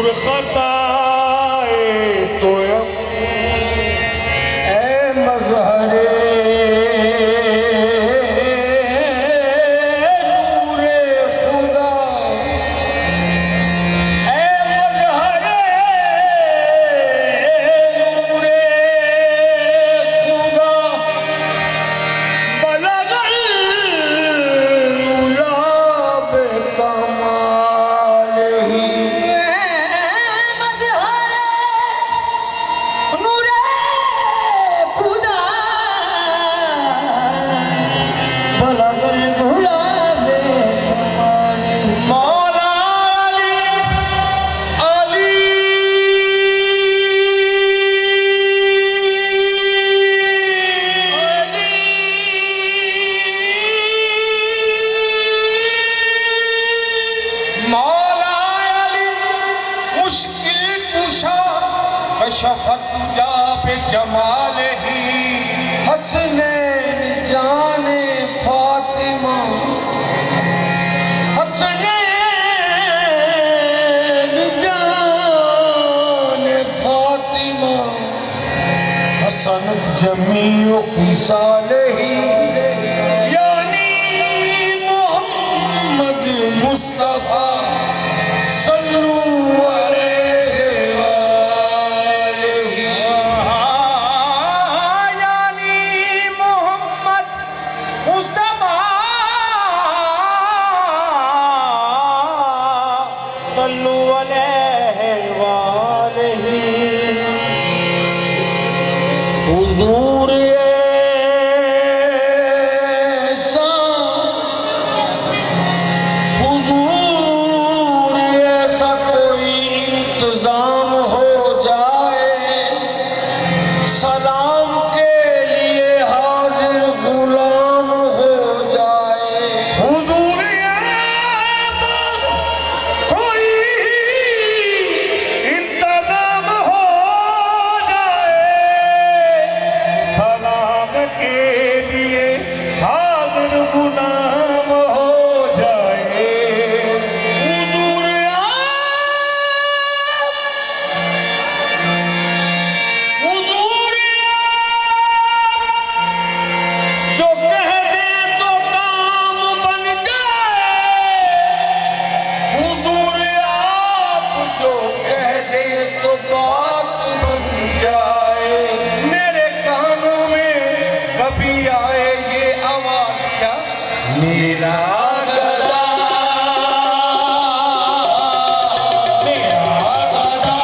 दूर खताए तो ए मजहरे जमाल ही हसनैन जाने फातिमा हसनैन जाने फातिमा हसनत जमीउ खिसालही यानी मोहम्मद मुस्तफा सल्लू हुजूर ऐसा कोई इंतजाम हो जाए सलाम के लिए हाजिर गुलाम हो जाए। हुजूर कोई इंतजाम हो सलाम के लिए हाजिर गुलाम हो जाए। हुजूर जो कह दे तो काम बन जाए। हुजूर आप जो कह दे तो बात बन जाए। मेरे कानों में कभी आए ये आवाज क्या मेरा गदा मेरा गदा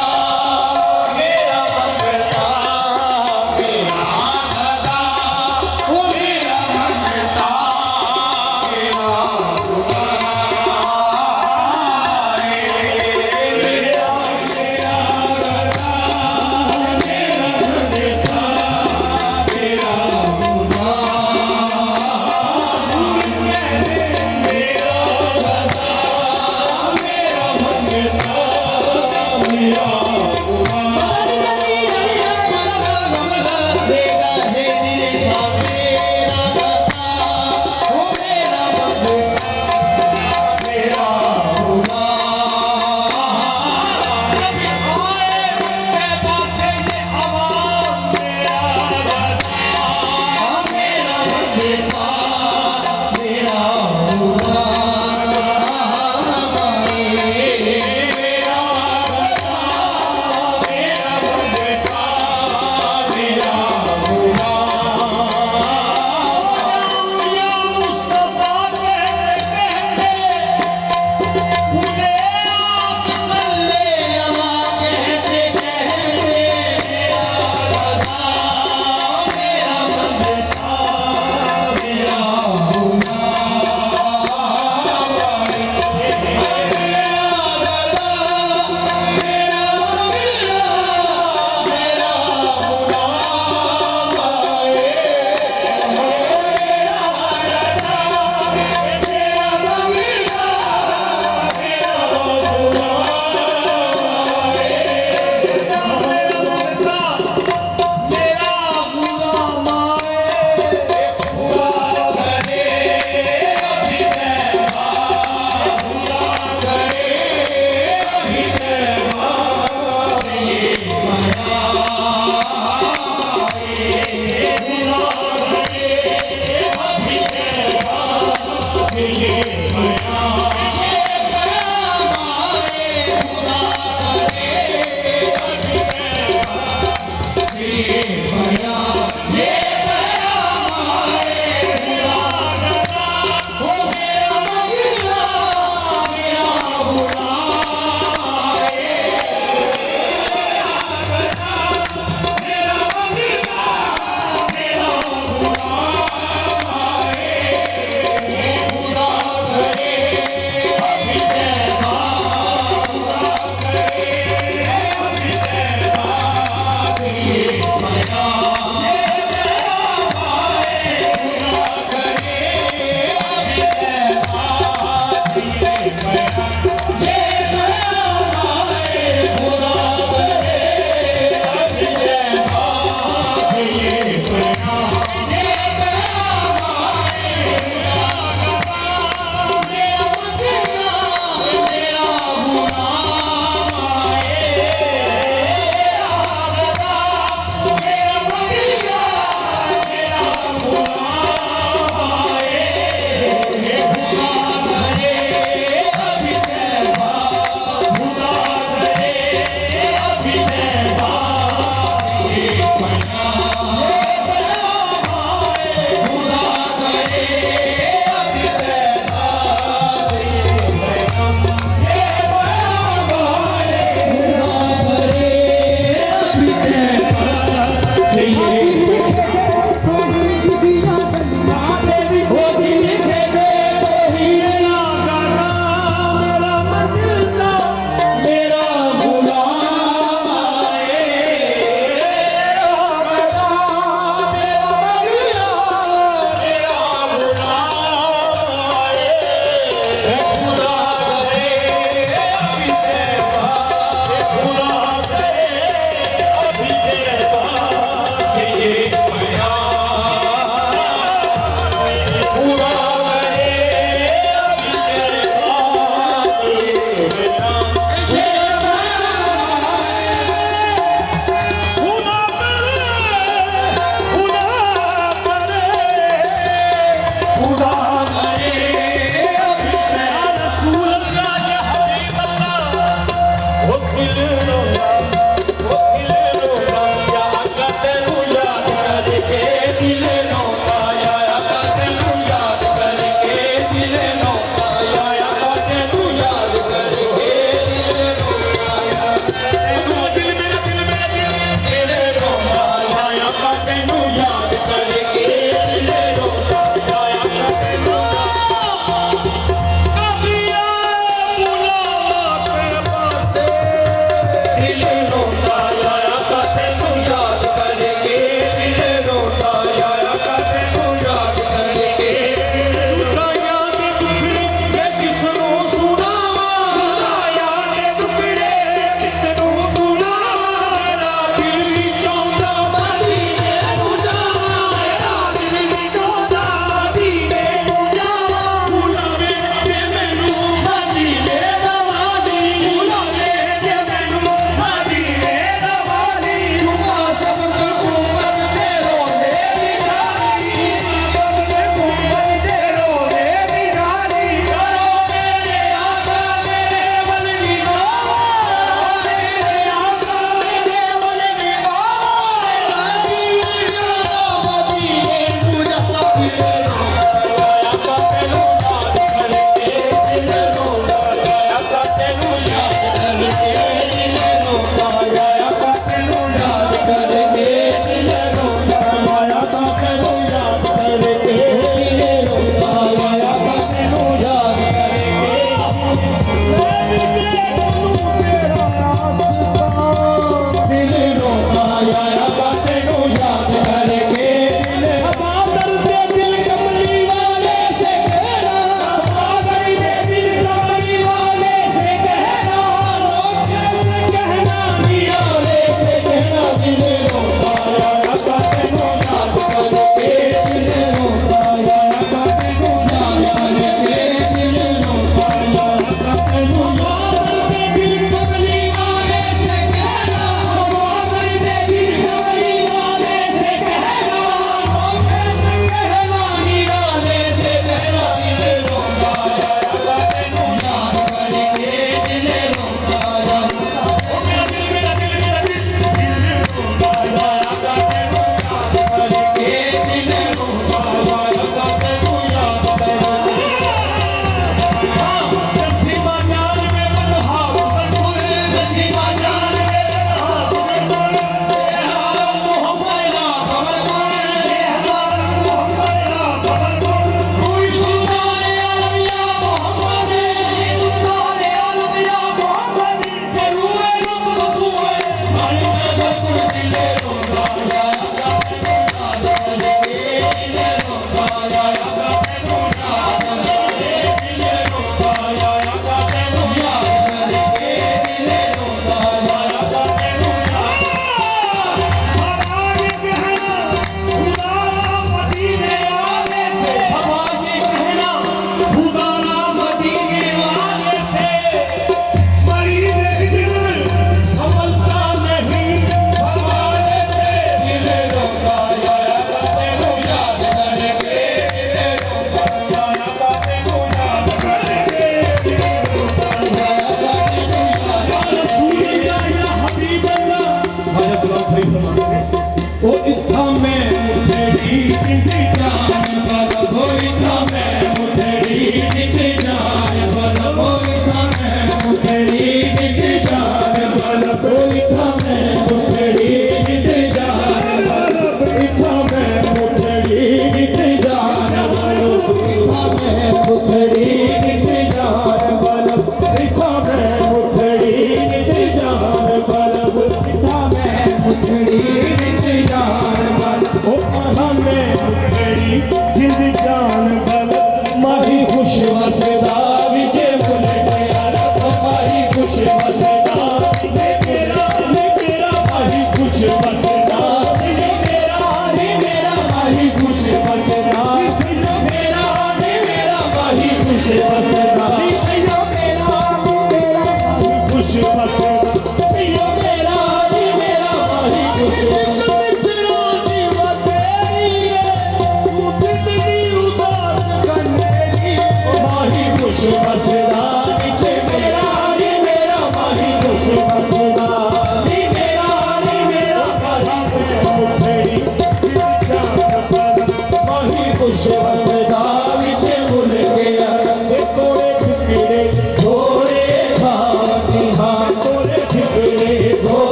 मेरा मंगता मेरा गदा वो मेरा मंगता मेरा गुलाम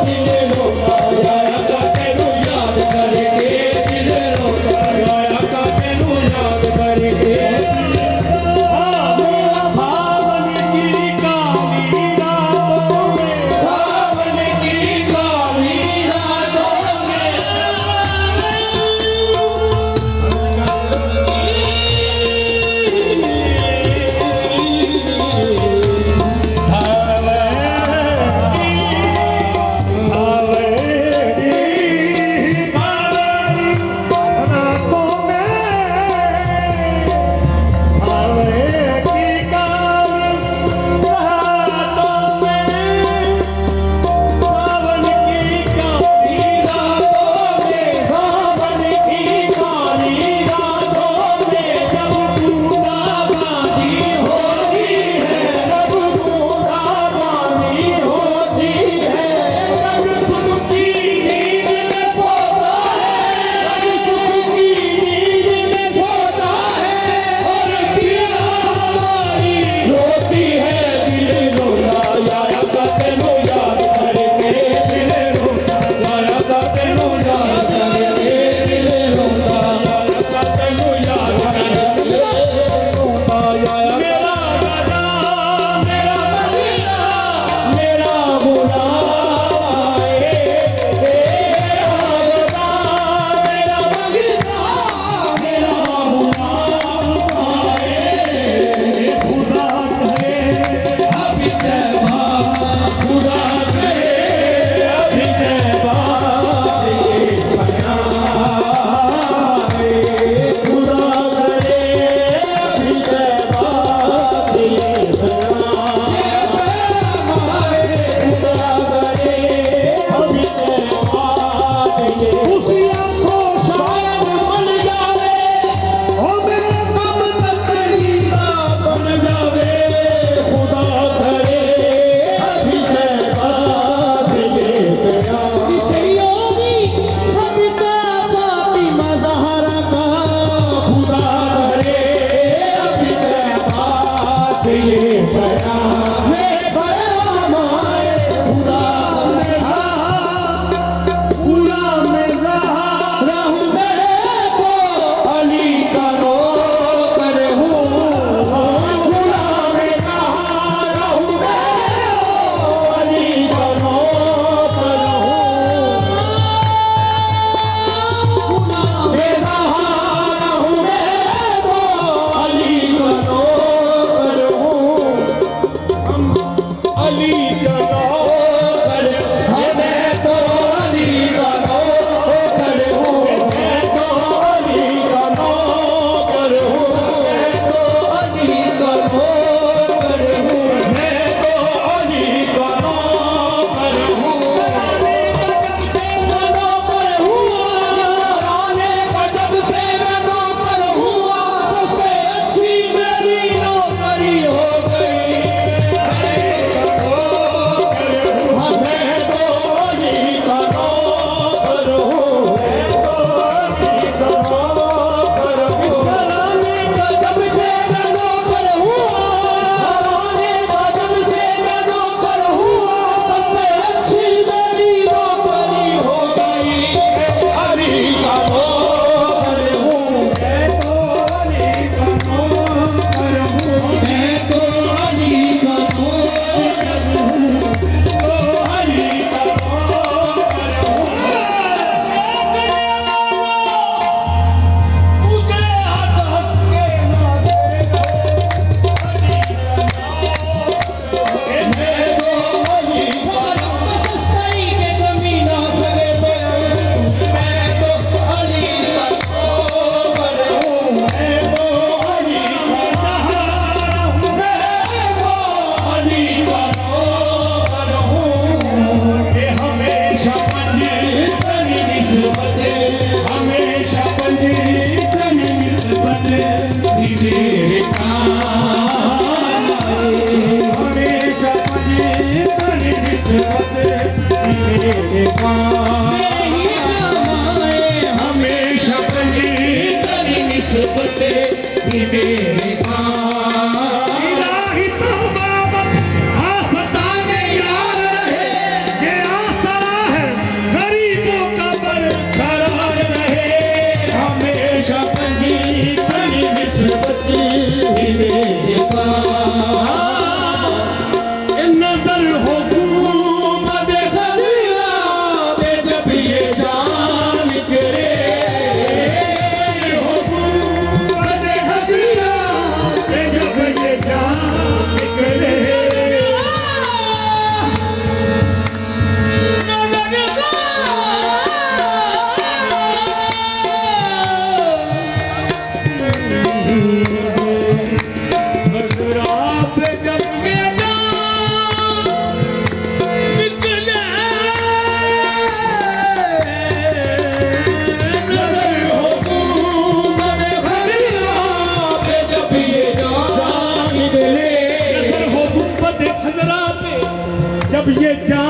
Thank you.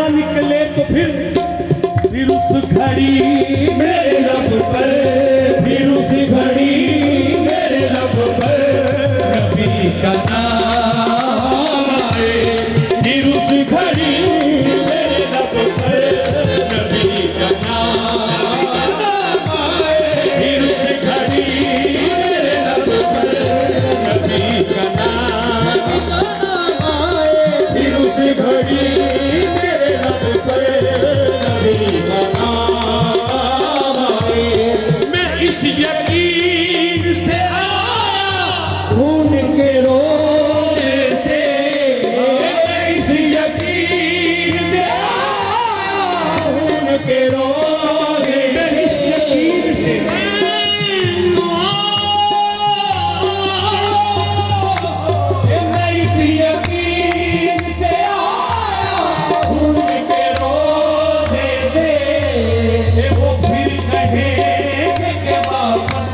निकले तो फिर उस घड़ी मेरे लब पर, फिर उस घड़ी मेरे लब पर नबी का नाम आए, फिर उस घड़ी मेरे लब पर नबी का नाम आए, फिर उस घड़ी मेरे लब पर नबी का नाम आए, फिर उस घड़ी मेरे लब पर नबी का नाम आए। मैं इस यकीन से आया खून के रोने से, मैं इस यकीन से आया खून के रोने से, इस यकीन से मैं इस यकीन से आया खून के रोने से, वो फिर कहेंगे कि वापस,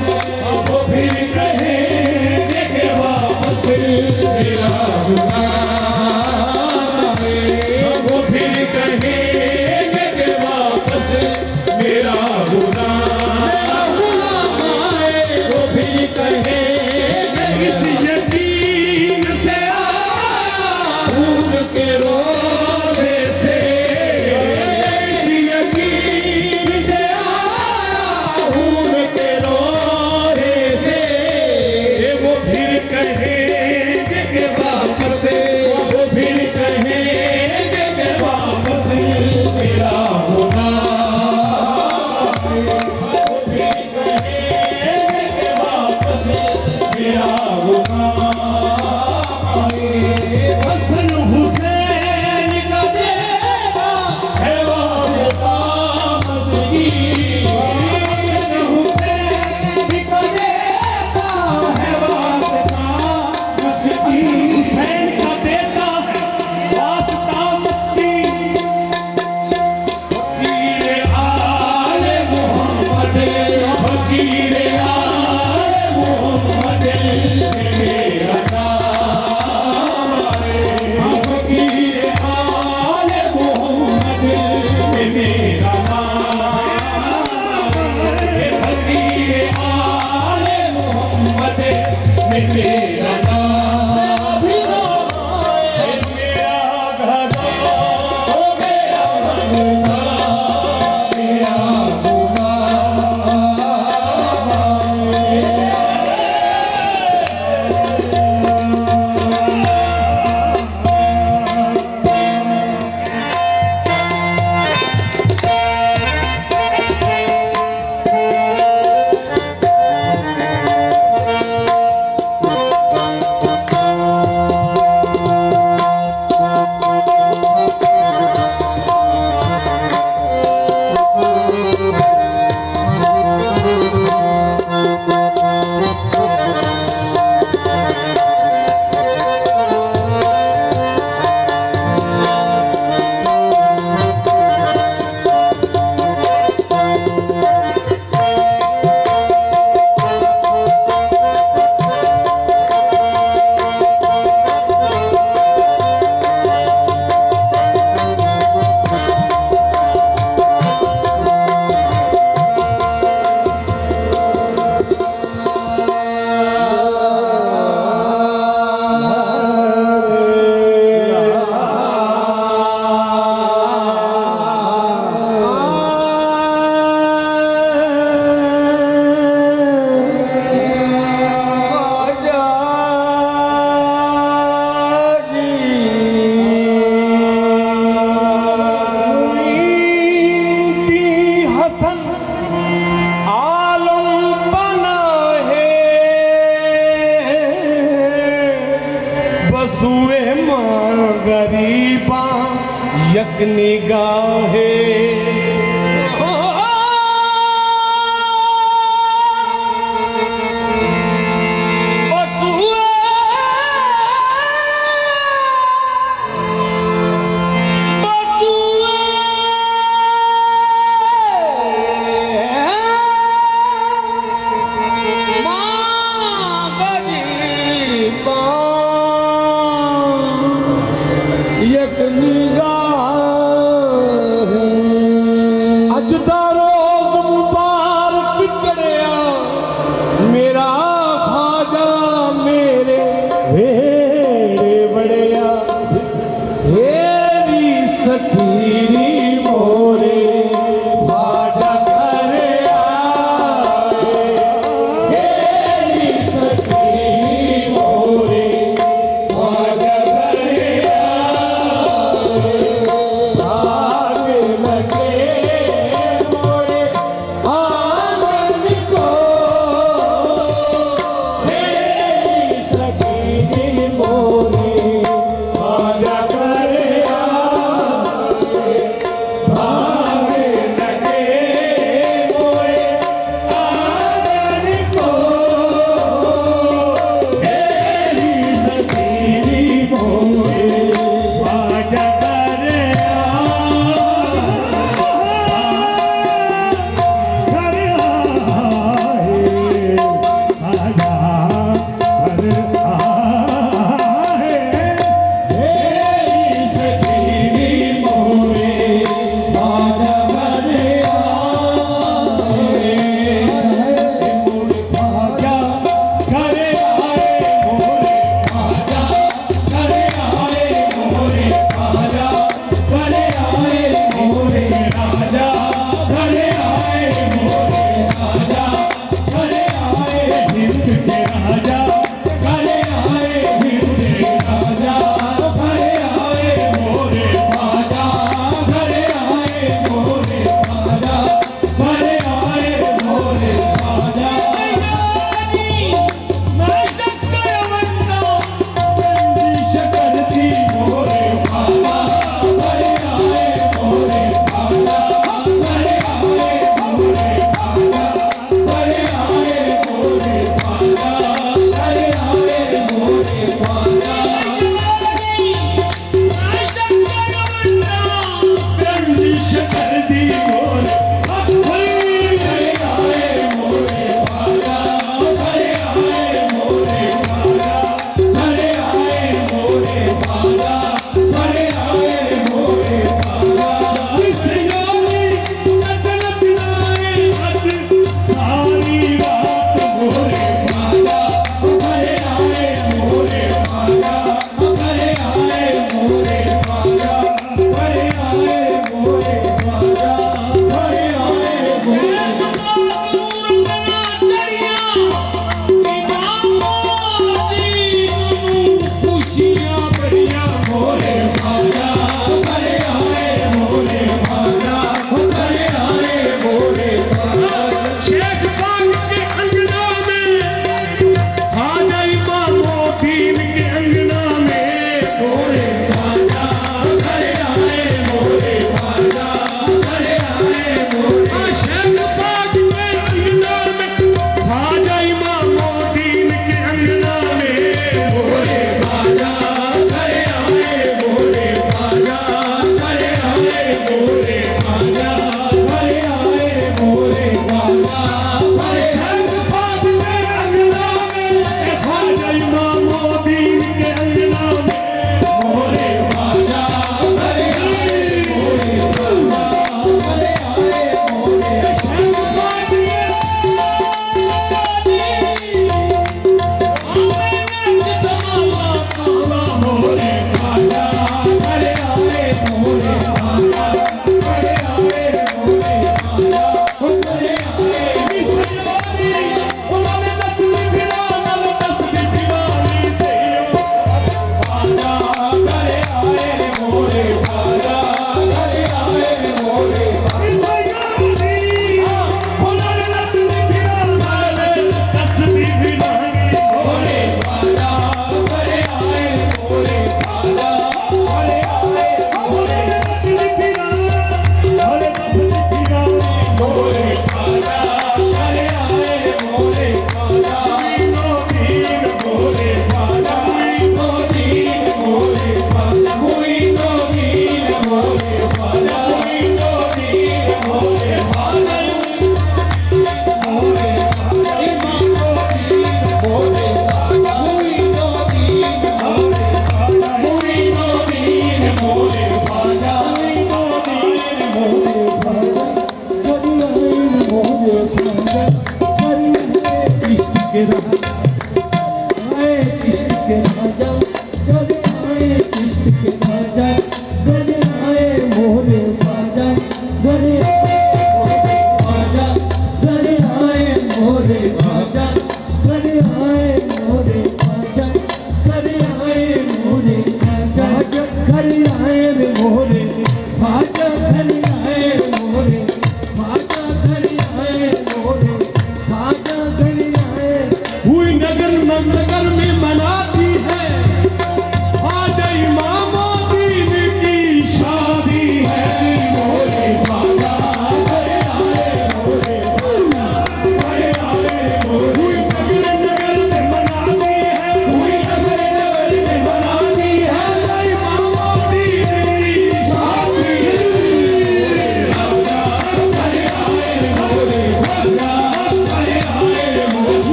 वो फिर कहेंगे कि वापस मेरा गुनाह है, वो फिर कहेंगे कि वापस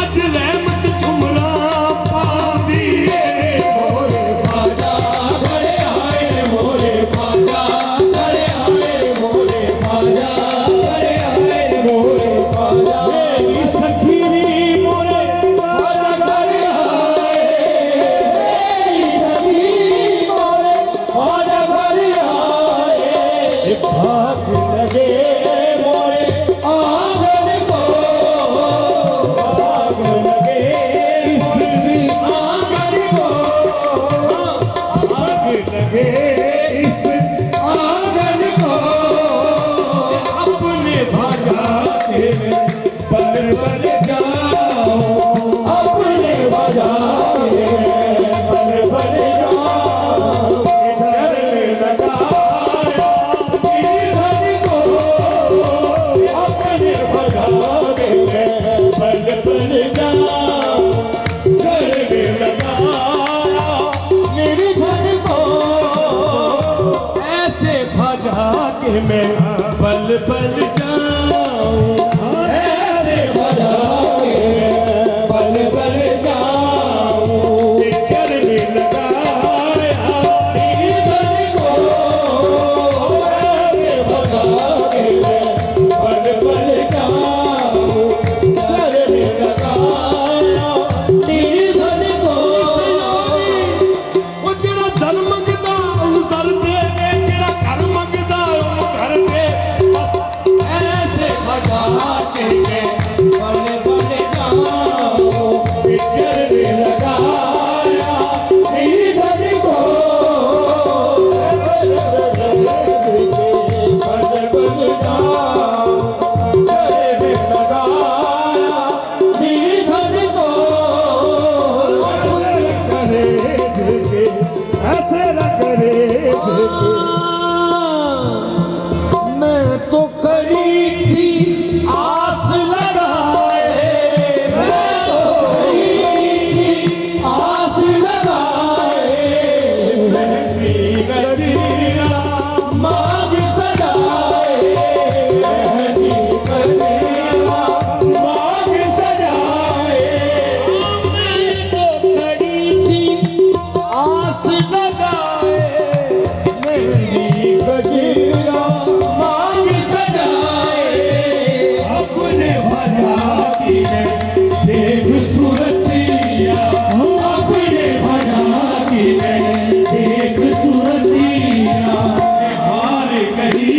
अज रहमत झुमरा पा दिए मोरे ख्वाजा घरे आए मोरे ख्वाजा घरे आए मोरे ख्वाजा घरे आए मोरे ख्वाजा मेरी सखीरी मोरे ख्वाजा घरे आए मेरी सखी मोरे ख्वाजा घरे आए भाग लगे मोरे आंगन को भाग लगे इस आंगन को आग लगे इस आंगन को अपने भाजा के मैं बल बल जाऊं अपने बजा के बल बल जाओ चरण लगाया गिरधर को अपने बजा के बल बल जाओ सर में लगाया गिरधर को ऐसे भाजा के मैं बल बल जाऊं ऐसे बजा के बल बल जाओ चरण लगाया गिरधर को ऐसे बजा के बल बल जाओ सर में लगाया गिरधर को ਉਹ ਜਿਹੜਾ ਦਰ ਮੰਗਦਾ ਉਹਨੂੰ ਦਰ ਦੇ ਦੇ ਜਿਹੜਾ ਘਰ ਮੰਗਦਾ ਉਹਨੂੰ ਘਰ ਦੇ ਬਸ ऐसे बजा के बल बल जाओ पिक्चर में लगाया गिरधर को बल बल जाओ पिक्चर में लगाया गिरधर को करे झुके ऐसे न करे झुके मैं तो खड़ी थी आस लगाए मैं तो खड़ी थी आस लगाए मेहंदी गजरा मांग सजाए मेहंदी गजरा मांग सजाए मैं तो खड़ी थी आस लगाए मेहंदी गजरा मांग सजाए अपने भाजा की मैं देख सूरतिया अपने भजा की मैं देख सूरतिया हार गई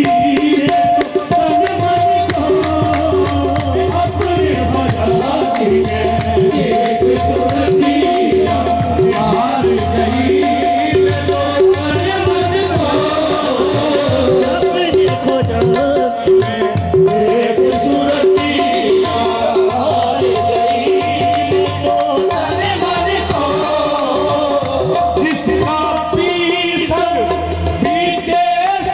तन मन को अपने भजा की मैं देख सूरतिया हार गई मैं तो तन मन को अपने भजा की मैं देख सूरतिया हार गई मैं तो तन मन को जिसका पीसन बीते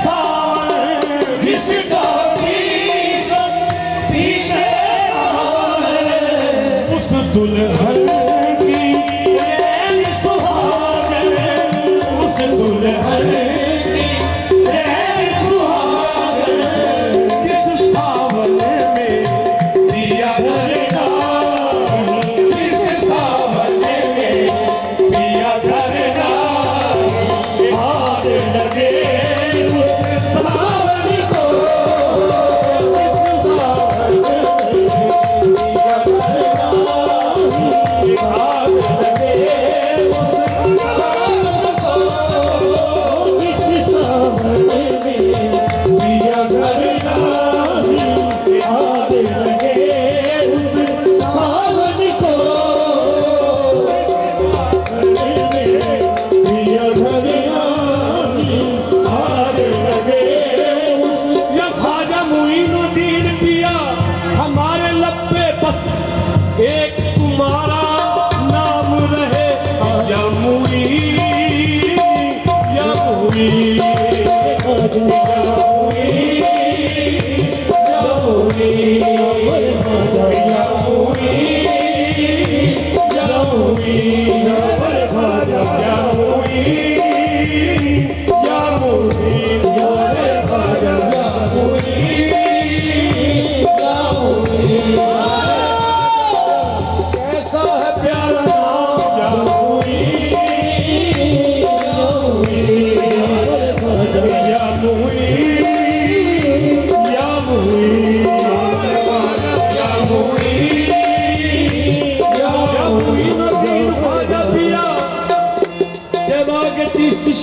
सावन जिसका पीसन पीते उस दुल्हन की रैन सुहागन उस दुल्हन की रैन सुहागन जिस सावन में दिया धरना जिस सावन में दिया धरना हार लगे उस सावन को जिस सावन में दिया धरना हार लगे उस सावन को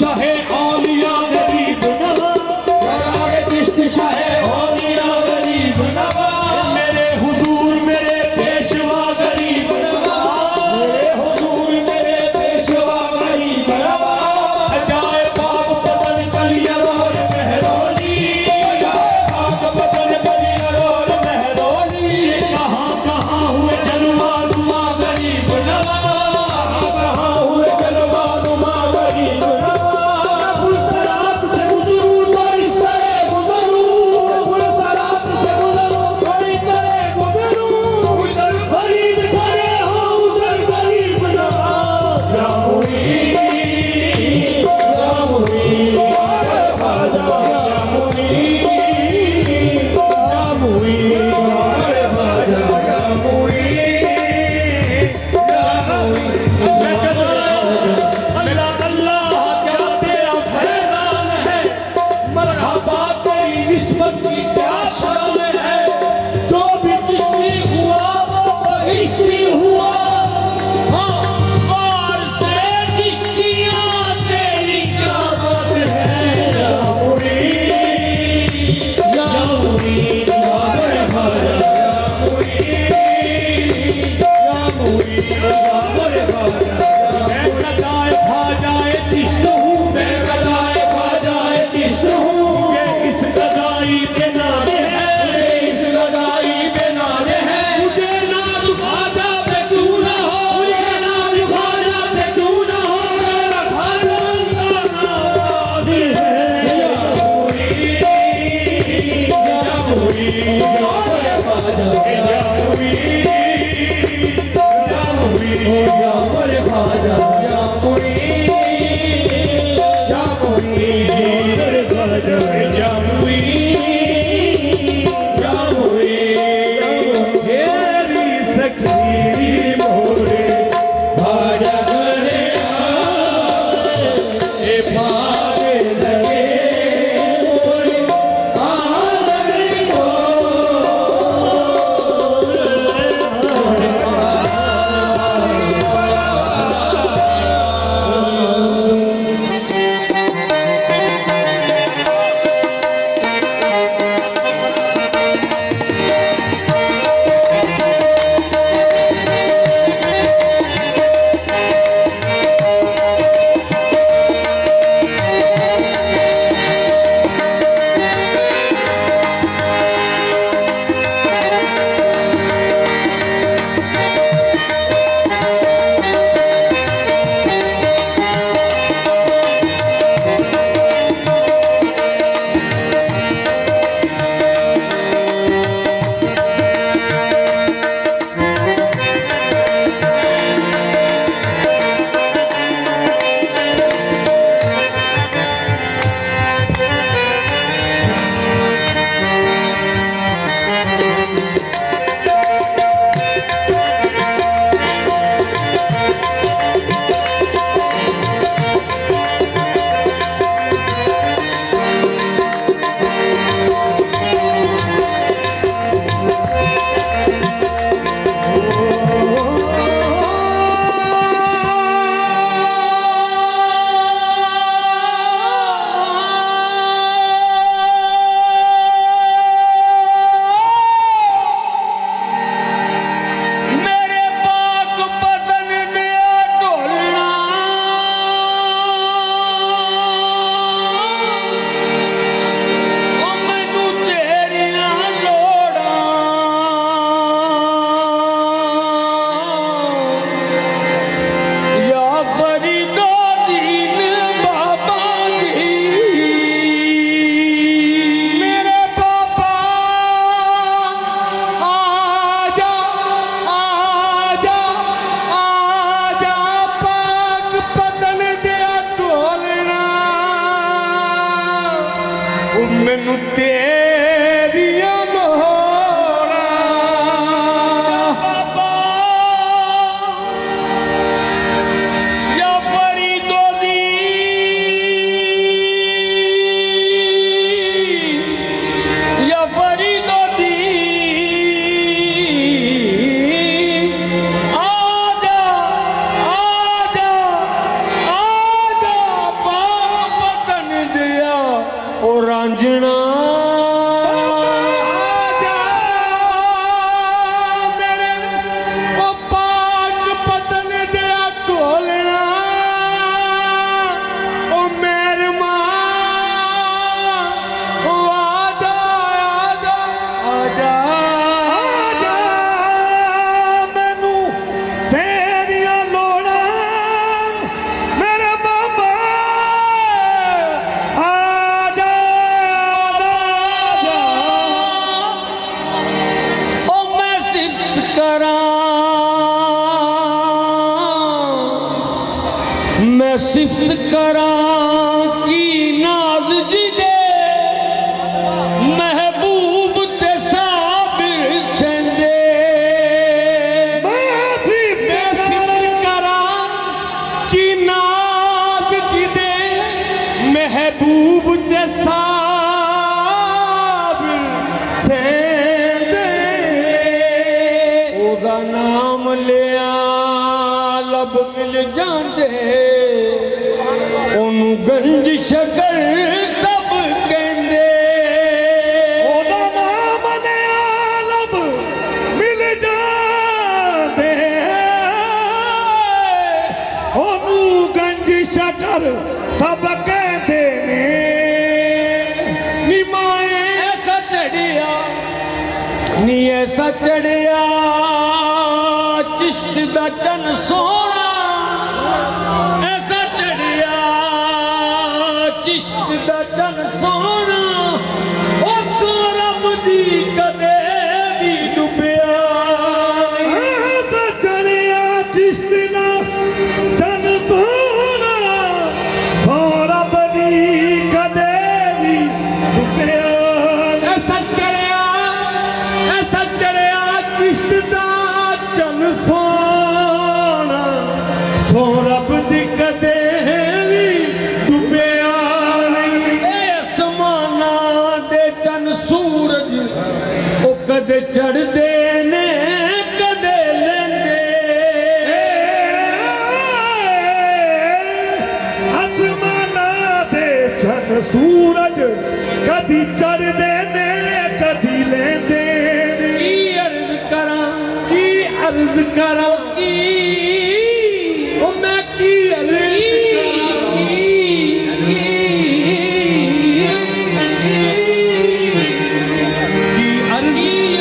शाहे औलिया गरीब नवाज, चिराग चिश्त शाहे औलिया गरीब नवाज, मेरे हुजूर मेरे पेशवा गरीब नवाज, मेरे हुजूर मेरे पेशवा गरीब नवाज, सजाए पाक बदन कलियर और मेहरोली, सजाए पाक बदन कलियर और मेहरोली, कहाँ कहाँ हुए जलवा नुमा गरीब नवाज, कहाँ हुए जलवा नुमा गरीब नवाज, मैं सिफ्त करा की नाज जी दे महबूब ते साबिर सेंदे मैं सिफ्त करा की नाज जी दे महबूब ते साबिर सेंदे ओदा नाम लिया लब मिल जाते ओनू गंज शकर सब कहंदे ओदा नाम लिया लब मिल जाते ओनू गंज शकर सब कहंदे ने निमाए ऐसा चढ़िया नी ऐसा चढ़िया चिश्त दा चन सोना ऐसा चढ़िया चिश्त दा चन सोना ओ सोरब दी कदे भी डुबिया ऐसा चढ़िया चिश्त दा चन सोना सोरब दी कदे भी डुबिया ऐसा चढ़िया चिश्त दा चन सोना सोरब दी कदे भी डुबिया नहीं आसमाना दे चन सूरज ओ कदे चढ़दे ने कदे लेंदे आसमाना दे चन सूरज कदी चढ़दे ने कदी लेंदे की अर्ज करा की ओ मैं की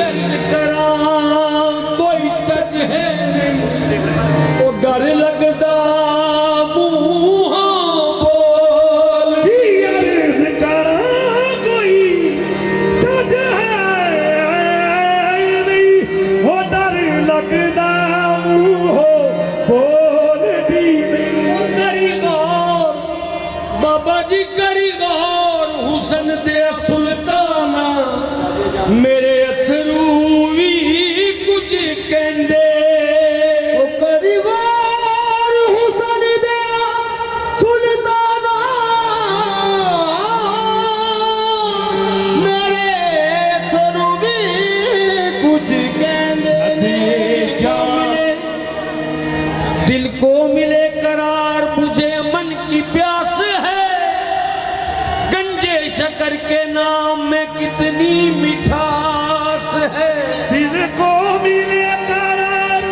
अर्ज करा कोई चज है नहीं ओ डर लगदा मुँह बोल की अर्ज करा कोई चज है नहीं ओ डर लगदा बोल दी नहीं करी गौर बाबा जी करी गौर हुसन दे सुल्ताना मेरे अथरू भी कुछ कहंदे ओ करी गौर हुसन दे सुल्ताना मेरे अथरू भी कुछ कहंदे दिल को मिले करार बुझे मन की प्यास है गंजे शकर के नाम में कितनी मिठास है दिल को मिले करार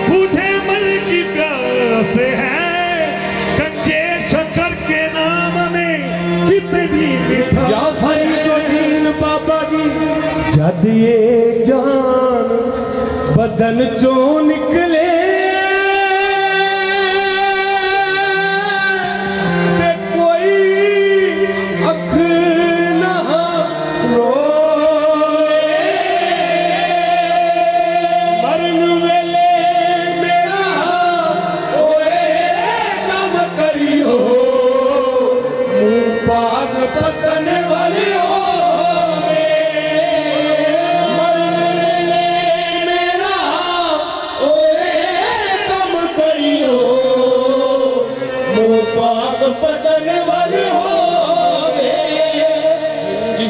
बुझे मन की प्यास है गंजे शकर के नाम में कितनी मिठास या भाई दीन बाबा जी जद ये जान बदन चो निकले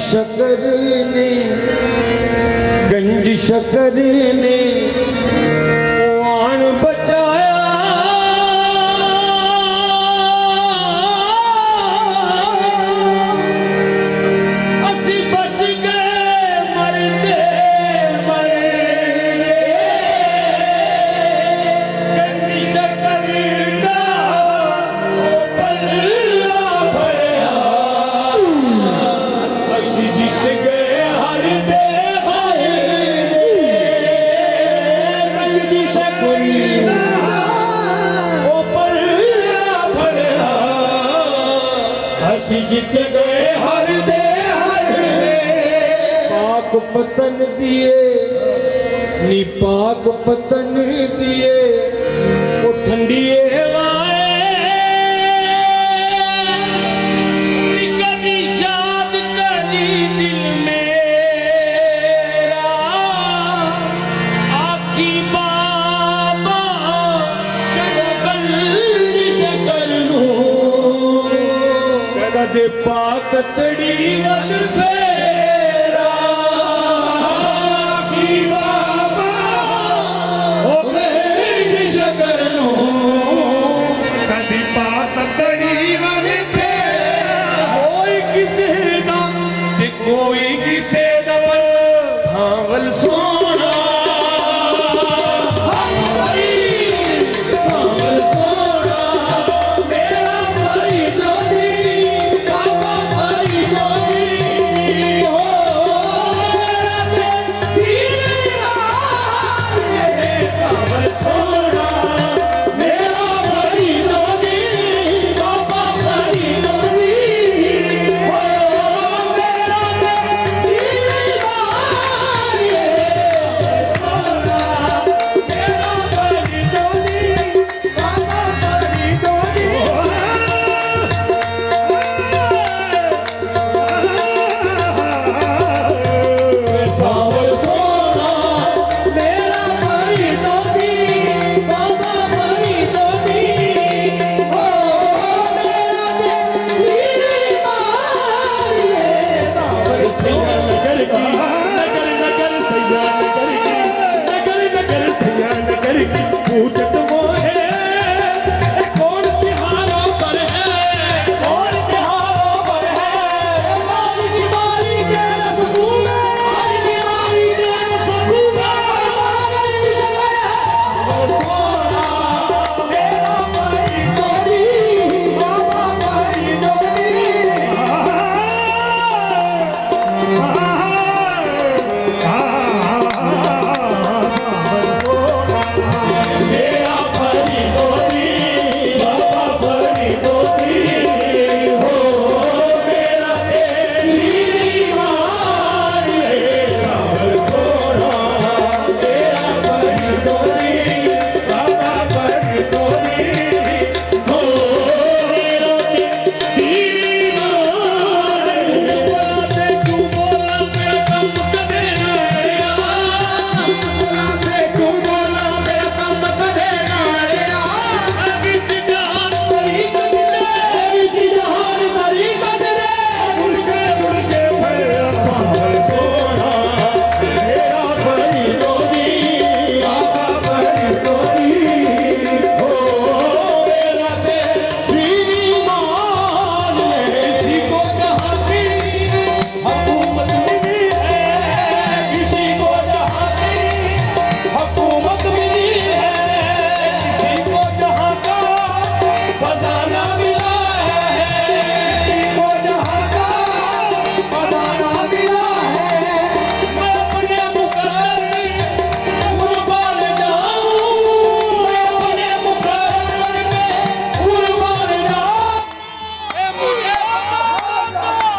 शकर ने गंज शकर ने आन बचाया असी बच गए मरते मरे गंज शकर दा पल्ला भरिया जीत गए हर दे जीत गए हर दे पाक पतन दिए नी पाक पतन दिए वो ठंडी हवाएं के पात तड़ी रन फेरा की बाबा ओ मेरी शकर नो कदी